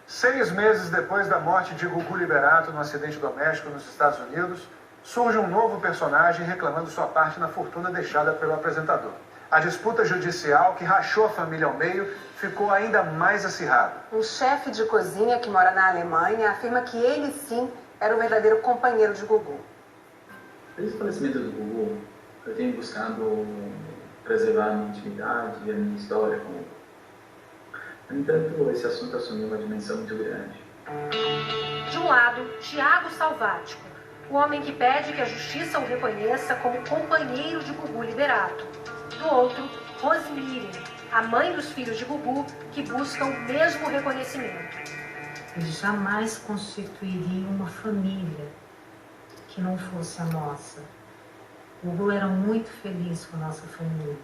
6 meses depois da morte de Gugu Liberato no acidente doméstico nos Estados Unidos, surge um novo personagem reclamando sua parte na fortuna deixada pelo apresentador. A disputa judicial, que rachou a família ao meio, ficou ainda mais acirrada. Um chefe de cozinha que mora na Alemanha afirma que ele, sim, era o verdadeiro companheiro de Gugu. Desde o falecimento do Gugu, eu tenho buscado preservar a minha intimidade e a minha história com ele. No entanto, esse assunto assumiu uma dimensão muito grande. De um lado, Tiago Salvático, o homem que pede que a justiça o reconheça como companheiro de Gugu Liberato. Do outro, Rose Miriam, a mãe dos filhos de Gugu, que buscam o mesmo reconhecimento. Eles jamais constituiriam uma família que não fosse a nossa. O Gugu era muito feliz com a nossa família.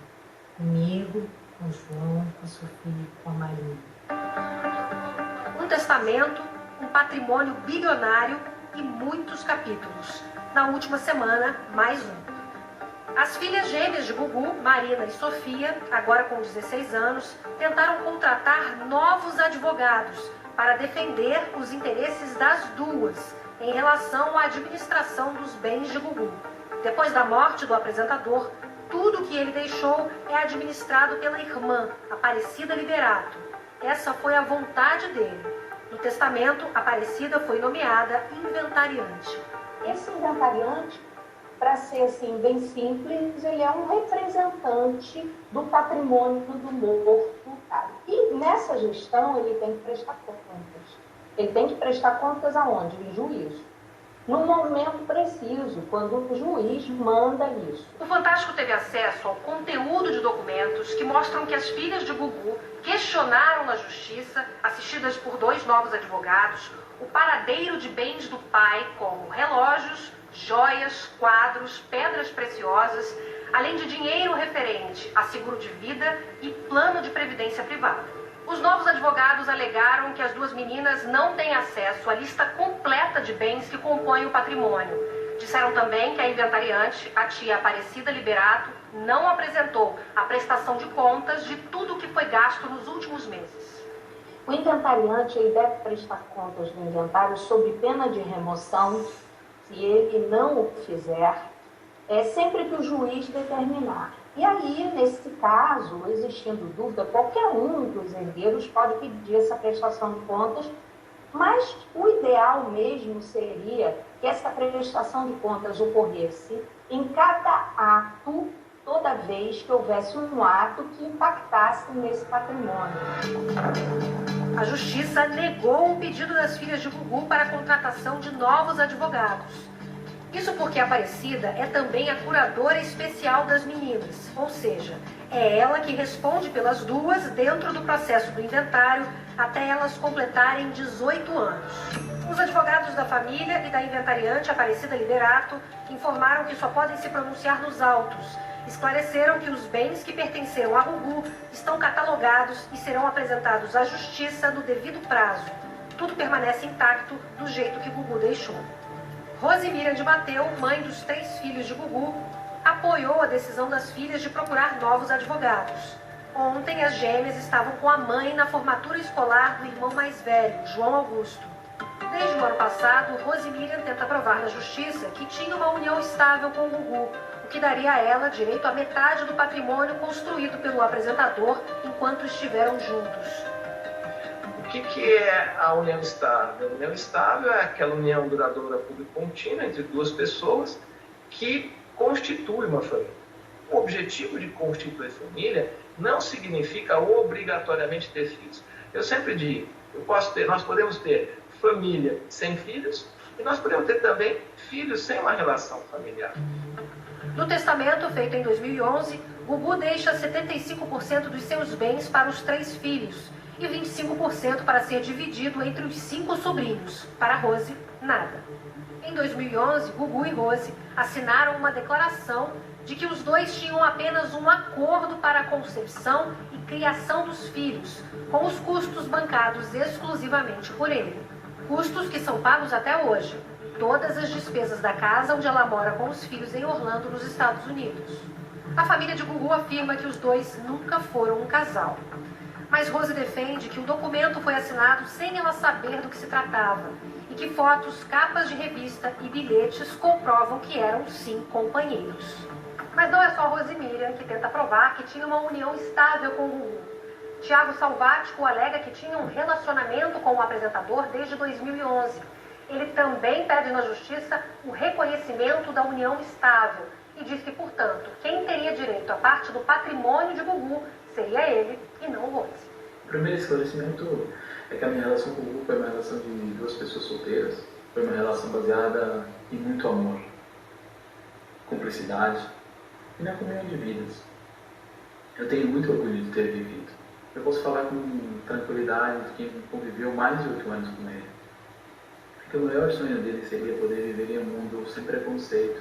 Comigo, com o João, com a Sofia, com a Marinha. Um testamento, um patrimônio bilionário e muitos capítulos. Na última semana, mais um. As filhas gêmeas de Gugu, Marina e Sofia, agora com 16 anos, tentaram contratar novos advogados para defender os interesses das duas em relação à administração dos bens de Gugu. Depois da morte do apresentador, tudo que ele deixou é administrado pela irmã, Aparecida Liberato. Essa foi a vontade dele. No testamento, Aparecida foi nomeada inventariante. Esse inventariante, para ser assim bem simples, ele é um representante do patrimônio do morto. E nessa gestão ele tem que prestar contas. Ele tem que prestar contas aonde? Em juízo. No momento preciso, quando o juiz manda isso. O Fantástico teve acesso ao conteúdo de documentos que mostram que as filhas de Gugu questionaram na justiça, assistidas por 2 novos advogados, o paradeiro de bens do pai, como relógios, joias, quadros, pedras preciosas, além de dinheiro referente a seguro de vida e plano de previdência privada. Os novos advogados alegaram que as 2 meninas não têm acesso à lista completa de bens que compõem o patrimônio. Disseram também que a inventariante, a tia Aparecida Liberato, não apresentou a prestação de contas de tudo que foi gasto nos últimos meses. O inventariante ele deve prestar contas do inventário sob pena de remoção, se ele não o fizer, sempre que o juiz determinar. E aí, nesse caso, existindo dúvida, qualquer um dos herdeiros pode pedir essa prestação de contas, mas o ideal mesmo seria que essa prestação de contas ocorresse em cada ato, toda vez que houvesse um ato que impactasse nesse patrimônio. A Justiça negou o pedido das filhas de Gugu para a contratação de novos advogados. Isso porque a Aparecida é também a curadora especial das meninas, ou seja, é ela que responde pelas duas dentro do processo do inventário até elas completarem 18 anos. Os advogados da família e da inventariante Aparecida Liberato informaram que só podem se pronunciar nos autos. Esclareceram que os bens que pertenceram a Gugu estão catalogados e serão apresentados à Justiça no devido prazo. Tudo permanece intacto do jeito que Gugu deixou. Rose Miriam de Mateu, mãe dos 3 filhos de Gugu, apoiou a decisão das filhas de procurar novos advogados. Ontem, as gêmeas estavam com a mãe na formatura escolar do irmão mais velho, João Augusto. Desde o ano passado, Rose Miriam tenta provar na justiça que tinha uma união estável com o Gugu, o que daria a ela direito à metade do patrimônio construído pelo apresentador enquanto estiveram juntos. O que é a união estável? A união estável é aquela união duradoura público-contínua entre 2 pessoas que constitui uma família. O objetivo de constituir família não significa obrigatoriamente ter filhos. Eu sempre digo, nós podemos ter família sem filhos e nós podemos ter também filhos sem uma relação familiar. No testamento feito em 2011, Gugu deixa 75% dos seus bens para os 3 filhos e 25% para ser dividido entre os 5 sobrinhos. Para Rose, nada. Em 2011, Gugu e Rose assinaram uma declaração de que os 2 tinham apenas um acordo para a concepção e criação dos filhos, com os custos bancados exclusivamente por ele. Custos que são pagos até hoje. Todas as despesas da casa onde ela mora com os filhos em Orlando, nos Estados Unidos. A família de Gugu afirma que os 2 nunca foram um casal. Mas Rose defende que o documento foi assinado sem ela saber do que se tratava e que fotos, capas de revista e bilhetes comprovam que eram, sim, companheiros. Mas não é só Rose Miriam que tenta provar que tinha uma união estável com o Gugu. Tiago Salvático alega que tinha um relacionamento com o apresentador desde 2011. Ele também pede na justiça o reconhecimento da união estável e diz que, portanto, quem teria direito à parte do patrimônio de Gugu seria ele e não Rose. O primeiro esclarecimento é que a minha relação com o Gugu foi uma relação de duas pessoas solteiras. Foi uma relação baseada em muito amor, cumplicidade e na comunhão de vidas. Eu tenho muito orgulho de ter vivido. Eu posso falar com tranquilidade de quem conviveu mais de 8 anos com ele. Porque o maior sonho dele seria poder viver em um mundo sem preconceito,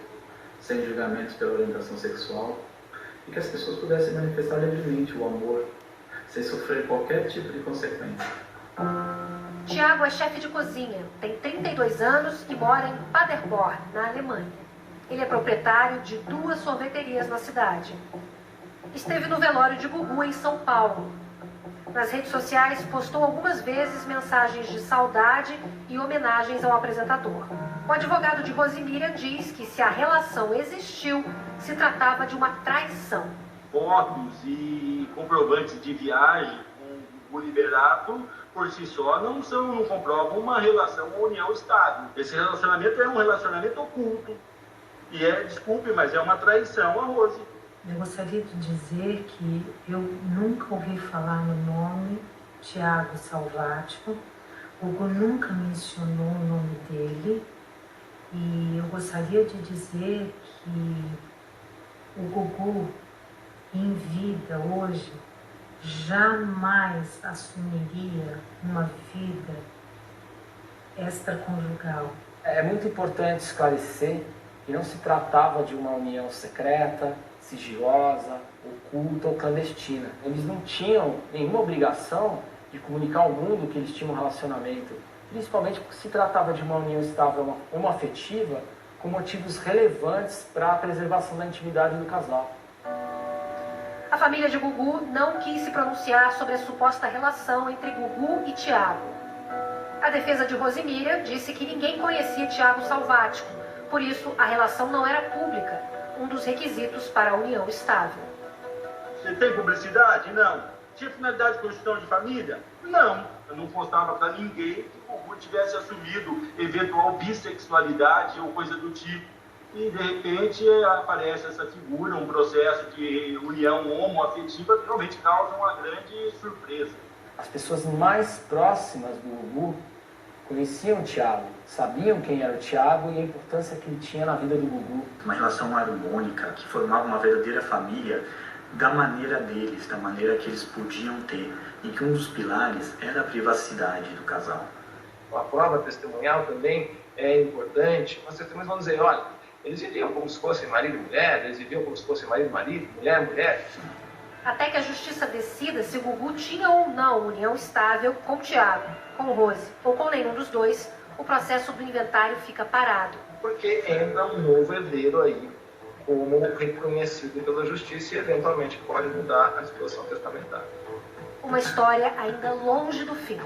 sem julgamentos pela orientação sexual, e que as pessoas pudessem manifestar livremente o amor, sem sofrer qualquer tipo de consequência. Tiago é chefe de cozinha, tem 32 anos e mora em Paderborn, na Alemanha. Ele é proprietário de 2 sorveterias na cidade. Esteve no velório de Gugu em São Paulo. Nas redes sociais, postou algumas vezes mensagens de saudade e homenagens ao apresentador. O advogado de Rose Miriam diz que se a relação existiu, se tratava de uma traição. Fotos e comprovantes de viagem com o Liberato, por si só, não comprovam uma relação ou união estável. Esse relacionamento é um relacionamento oculto. E desculpe, mas é uma traição a Rose. Eu gostaria de dizer que eu nunca ouvi falar no nome Tiago Salvático. O Gugu nunca mencionou o nome dele. E eu gostaria de dizer que o Gugu, em vida hoje, jamais assumiria uma vida extraconjugal. É muito importante esclarecer que não se tratava de uma união secreta, sigilosa, oculta ou clandestina. Eles não tinham nenhuma obrigação de comunicar ao mundo que eles tinham um relacionamento, principalmente porque se tratava de uma união estável homoafetiva com motivos relevantes para a preservação da intimidade do casal. A família de Gugu não quis se pronunciar sobre a suposta relação entre Gugu e Tiago. A defesa de Rose Miriam disse que ninguém conhecia Tiago Salvático, por isso a relação não era pública, um dos requisitos para a união estável. Você tem publicidade? Não. Tinha finalidade de construção de família? Não. Eu não constava para ninguém que o Gugu tivesse assumido eventual bissexualidade ou coisa do tipo. E, de repente, aparece essa figura, um processo de união homoafetiva que realmente causa uma grande surpresa. As pessoas mais próximas do Gugu conheciam o Tiago, sabiam quem era o Tiago e a importância que ele tinha na vida do Gugu. Uma relação harmônica, que formava uma verdadeira família da maneira deles, da maneira que eles podiam ter, e que um dos pilares era a privacidade do casal. A prova testemunhal também é importante. As testemunhas vão dizer, olha, eles viviam como se fossem marido e mulher, eles viviam como se fossem marido e marido, mulher e mulher. Até que a justiça decida se o Gugu tinha ou não união estável com Tiago, com Rose ou com nenhum dos dois, o processo do inventário fica parado. Porque entra um novo herdeiro aí, como reconhecido pela justiça e eventualmente pode mudar a situação testamentária. Uma história ainda longe do fim.